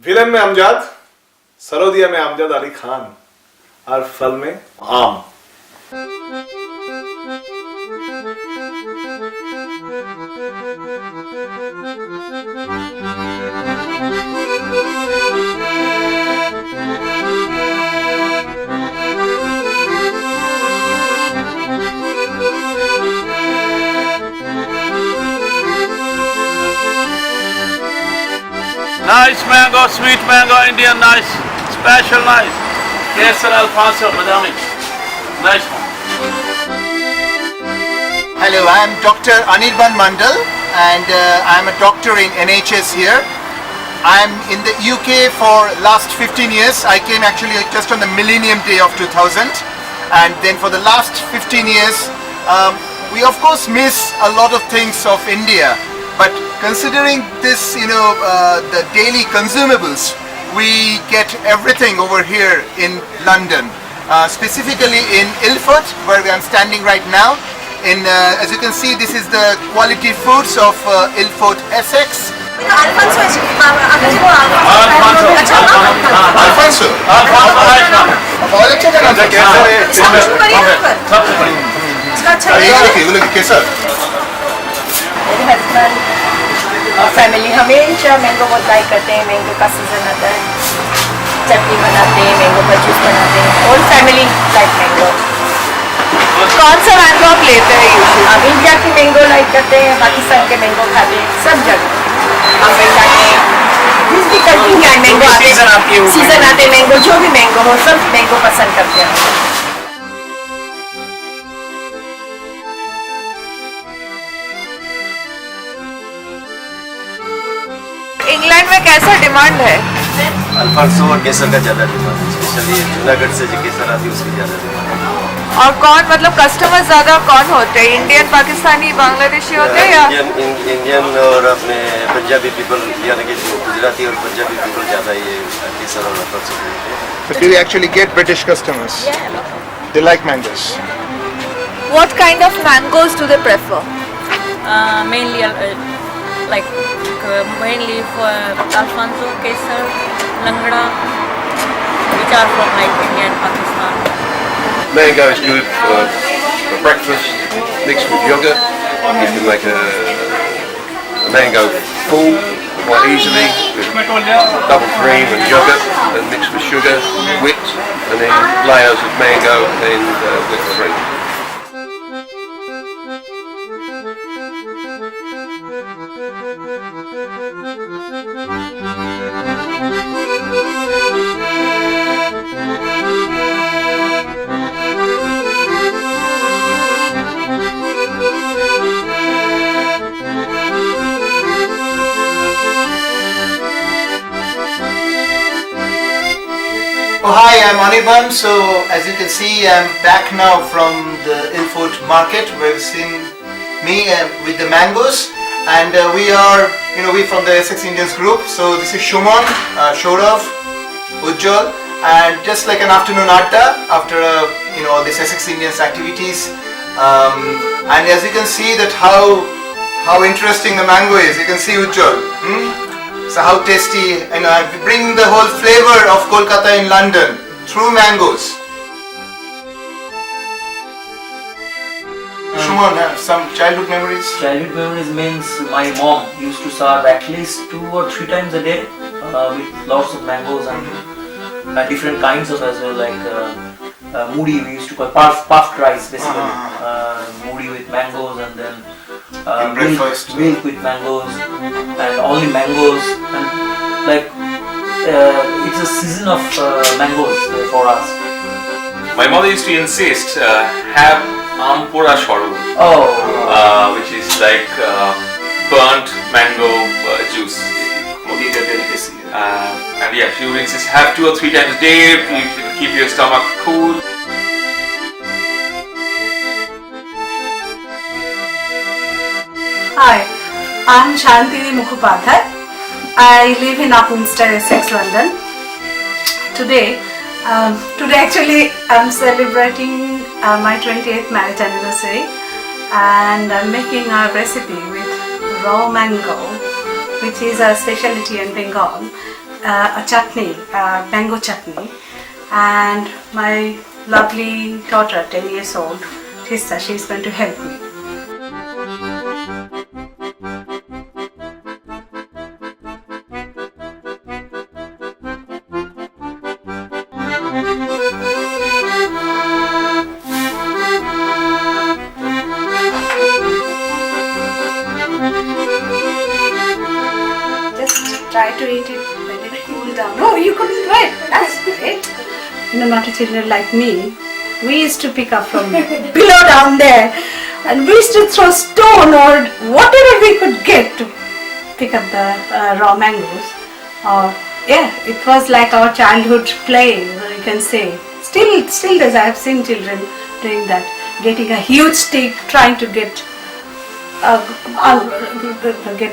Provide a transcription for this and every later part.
Villain में अमजद, सरोदिया में अमजद अली खान और फल में आम। Nice mango, sweet mango, Indian nice, special nice. Kesar Alfonso, Madami. Nice one. Hello, I am Dr. Anirban Mandal and I am a doctor in NHS here. I am in the UK for last 15 years. I came actually just on the Millennium Day of 2000, and then for the last 15 years we of course miss a lot of things of India, but considering this, the daily consumables, we get everything over here in London, specifically in Ilford, where I am standing right now. As you can see, this is the quality foods of Ilford, Essex. Alfonso. मेरे husband और family हमेशा mango बहुत like करते हैं। Mango का season आता है, चटनी बनाते हैं, मैंगो का जूस बनाते हैं। All family like mango. कौन सा मैंगो आप लेते हैं यूजुअली? हम इंडिया की मैंगो लाइक करते हैं, पाकिस्तान के मैंगो खाते हैं, सब जगह अमेरिका के जिस भी कंट्री में मैंगो आते हैं, सीजन आते हैं मैंगो, जो भी मैंगो हो सब मैंगो पसंद करते हैं। इंग्लैंड में कैसा डिमांड है? अल्फांसो और केसर का ज़्यादा डिमांड है, स्पेशली जूनागढ़ से जो केसर आती है उसकी ज़्यादा डिमांड है। और कौन मतलब कस्टमर ज़्यादा कौन होते हैं? इंडियन, पाकिस्तानी, बांग्लादेशी होते हैं या इंडियन और अपने पंजाबी पीपल, यानी कि जो गुजराती और पंजाबी पीपल ज़्यादा ये केसर और अल्फांसो खरीदते हैं। But do you actually get British customers? Yeah, They like mangoes. what kind of mangoes do they prefer? Mainly mainly for Alfonso, Kesar, Langda, which are from India and Pakistan. Mango is good for breakfast, mixed with yogurt. You can make a mango full quite easily with double cream and yogurt and mixed with sugar, whipped, and then layers of mango and whipped cream. Oh, hi, I'm Anirban. So as you can see, I'm back now from the Ilford market where you've seen me with the mangoes, and we are, we from the Essex Indians group. So this is Shumon, Shorav, Ujjwal, and just like an afternoon adda after all these Essex Indians activities. And as you can see that how interesting the mango is. You can see Ujjwal. So how tasty, and I bring the whole flavor of Kolkata in London through mangoes. Shumon, some childhood memories? Childhood memories means my mom used to serve at least 2 or 3 times a day with lots of mangoes and different kinds of as well, like moody, we used to call puffed rice basically. Moody with mangoes, and then milk with mangoes, and only mangoes, and it's a season of mangoes for us. My mother used to insist have ampura shorob, which is like burnt mango juice. And yeah, she would insist have 2 or 3 times a day to keep your stomach cool. Hi, I'm Shantini Mukhopadhyay. I live in Upminster, Essex, London. Today actually I'm celebrating my 28th marriage anniversary, and I'm making a recipe with raw mango, which is a specialty in Bengal. a chutney, mango chutney, and my lovely daughter, 10 years old, Tista, she's going to help me. Try to eat it when it cool down. No, you couldn't try it. That's great. Naughty children like me, we used to pick up from below down there, and we used to throw stone or whatever we could get to pick up the raw mangoes. It was like our childhood play, you can say. Still does. I have seen children doing that, getting a huge stick, trying to get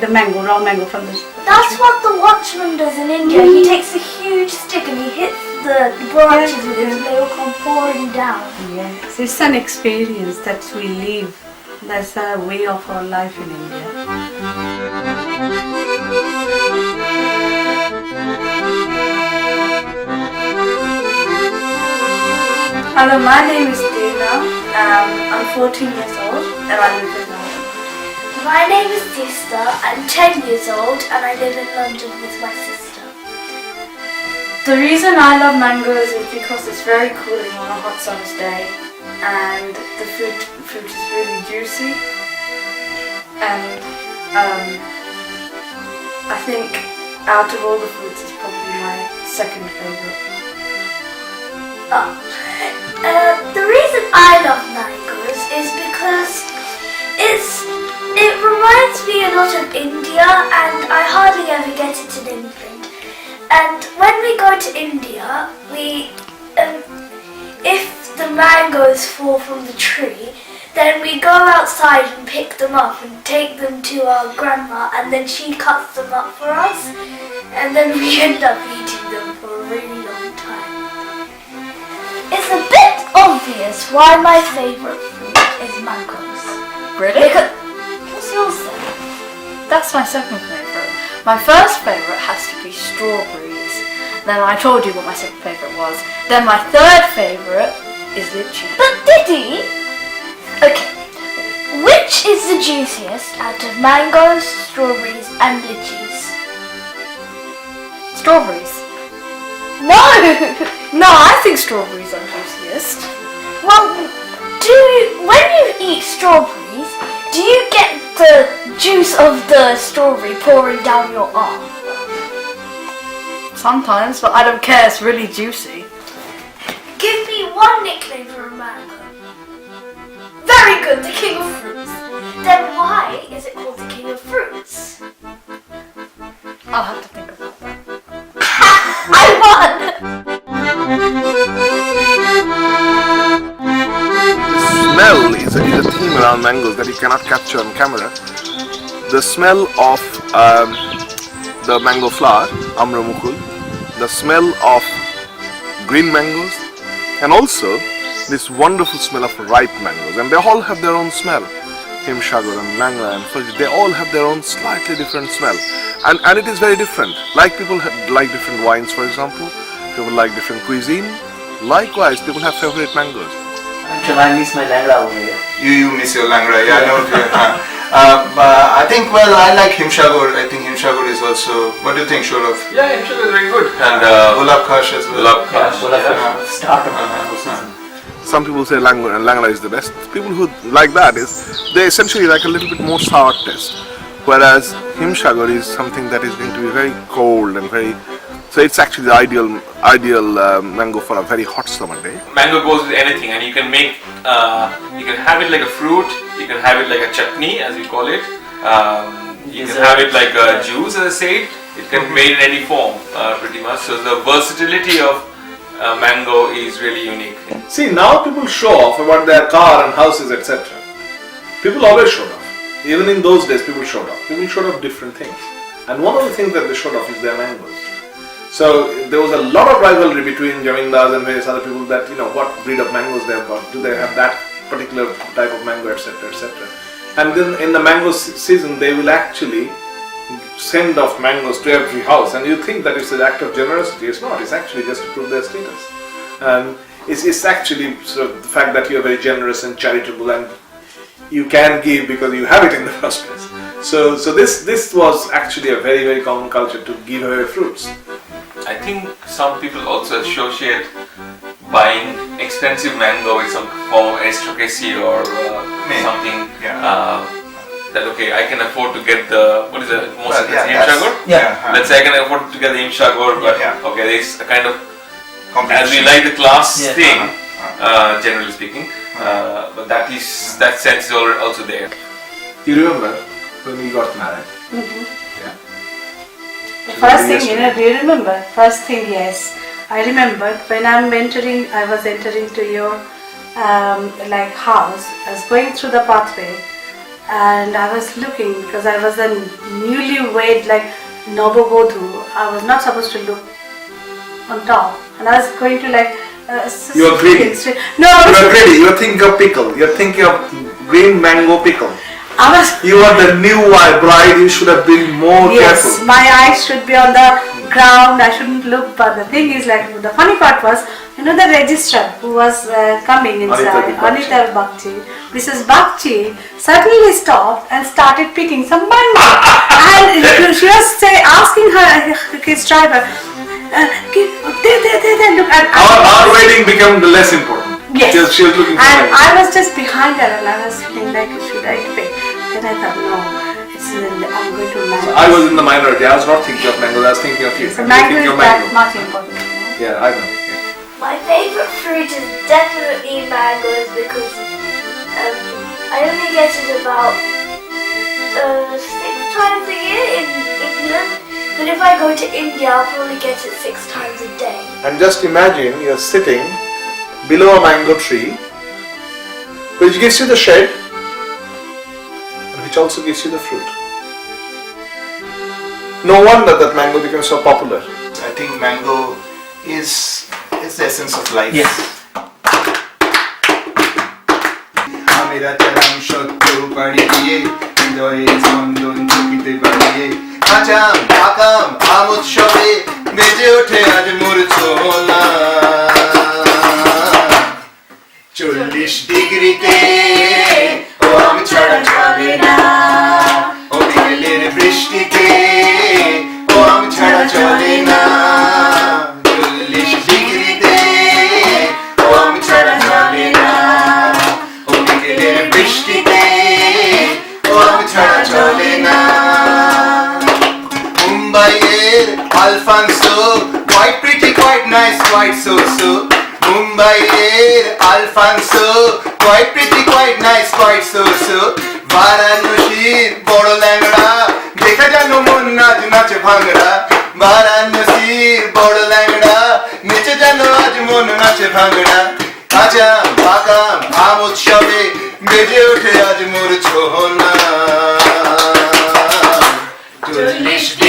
the mango, raw mango from the. That's what the watchman does in India. He takes a huge stick and he hits the branches with it and they will come pouring down. Yes, it's an experience that we live. That's a way of our life in India. Hello, my name is Dana. I'm 14 years old and I live in London. My name is Tista. I'm 10 years old and I live in London with my sister. The reason I love mangoes is because it's very cooling on a hot summer's day and the fruit is really juicy, and I think out of all the fruits it's probably my second favourite. The reason I love mangoes is because it reminds me a lot of India, and I hardly ever get it in England. And when we go to India, if the mangoes fall from the tree, then we go outside and pick them up and take them to our grandma, and then she cuts them up for us, and then we end up eating them for a really long time. It's a bit obvious why my favourite fruit is mangoes. Really? What's yours then? That's my second favourite. My first favourite has to be strawberries. Then I told you what my second favourite was. Then my third favourite is lychee. But Diddy, okay, which is the juiciest out of mangoes, strawberries and lychees? Strawberries. No! No, I think strawberries are juiciest. Well, when you eat strawberries, do you get the juice of the strawberry pouring down your arm? Sometimes, but I don't care, it's really juicy. Give me one nickname for a mango. Very good, the king of fruits. Then why is it called the king of fruits? I'll have to think about that. I won! Smell is a theme around mangoes that you cannot capture on camera. The smell of the mango flower, amramukul, the smell of green mangoes, and also this wonderful smell of ripe mangoes. And they all have their own smell. Himsagar and Langla and Fuji, they all have their own slightly different smell. And it is very different. Like people like different wines, for example. People like different cuisine. Likewise, people have favorite mangoes. Actually, I miss my Langra over here. You miss your Langra, yeah, no. I think, well, I like Himsagar. I think Himsagar is also. What do you think, Shorav? Yeah, Himsagar is very good. And Gulab Khash as well. Gulab Khash. Start of the mango season. Some people say Langla and Langla is the best. People who like that they essentially like a little bit more sour taste. Whereas Himsagar is something that is going to be very cold and very. So it's actually the ideal mango for a very hot summer day. Mango goes with anything, and you can make, you can have it like a fruit, you can have it like a chutney, as we call it. You can have it like a juice, as I said. It can be made in any form, pretty much. So the versatility of mango is really unique. See, now people show off about their car and houses, etc. People always showed off. Even in those days, people showed off. People showed off different things. And one of the things that they showed off is their mangoes. So there was a lot of rivalry between Jamindars and various other people that, what breed of mangoes they have got. Do they have that particular type of mango, etc., etc. And then in the mango season, they will actually send of mangoes to every house, and you think that it's an act of generosity. It's not. It's actually just to prove their status. And it's actually sort of the fact that you're very generous and charitable, and you can give because you have it in the first place. So this was actually a very, very common culture to give away fruits. I think some people also associate buying expensive mango with some form of aristocracy or something. That okay, I can afford to get the what is the most expensive imshagor? Let's say I can afford to get the imshagor, but okay, there's a kind of as we like the class thing, generally speaking. But that sense is also there. You remember when we got married? The first thing, do you remember? First thing, yes. I remember when I was entering to your house. I was going through the pathway, and I was looking because I was a newlywed, like Nabobodhu. I was not supposed to look on top, and I was going to you are greedy. No, you are greedy. You are thinking of pickle. You are thinking of green mango pickle. You are the new bride. You should have been more careful. Yes, my eyes should be on the ground. I shouldn't look. But the thing is, the funny part was, the registrar who was coming inside, Anita Bakchi, Mrs. Bakchi, suddenly stopped and started picking some mango. And she was asking his driver, look. Our wedding became the less important. Yes. She was looking for and I was just behind her, and I was feeling like, should I pick? Then I thought, no, I'm going to mango. So I was in the minority. I was not thinking of mangoes. I was thinking of you. So mango is that much important. Yeah, I know. My favourite fruit is definitely mangoes because I only get it about 6 times a year in England. But if I go to India, I'll probably get it 6 times a day. And just imagine you're sitting below a mango tree, which gives you the shade, and which also gives you the fruit. No wonder that mango became so popular. I think mango is the essence of life. Yes. Amera chalam shotru padiye, hidoye spondon chokite padiye. Acham, akam, amut shobe, beje uthe aaj mor chola. 40 ডিগ্রিতে ও আমি ছাড়া চলে না, ও বিকেলের বৃষ্টিতে ও আমি ছাড়া চলে না। 40 ডিগ্রিতে ও আমি ছাড়া চলে না, ও বিকেলের বৃষ্টিতে ও আমি ছাড়া চলে না। মুম্বাইয়ের Alfonso, quite pretty, quite nice, quite so-so. মুম্বাইয়ের Alfonso, quite pretty, quite nice, quite so-so. বারাণসীর বড় ল্যাংড়া, দেখা যেন মন নাচ নাচে ভাঙড়া। বারাণসীর বড় ল্যাংড়া, নেচে যেন আজ মন নাচে ভাঙড়া। কাঁচাম পাকাম আম উৎসবে বেজে ওঠে আজ মোর ছোনা। 40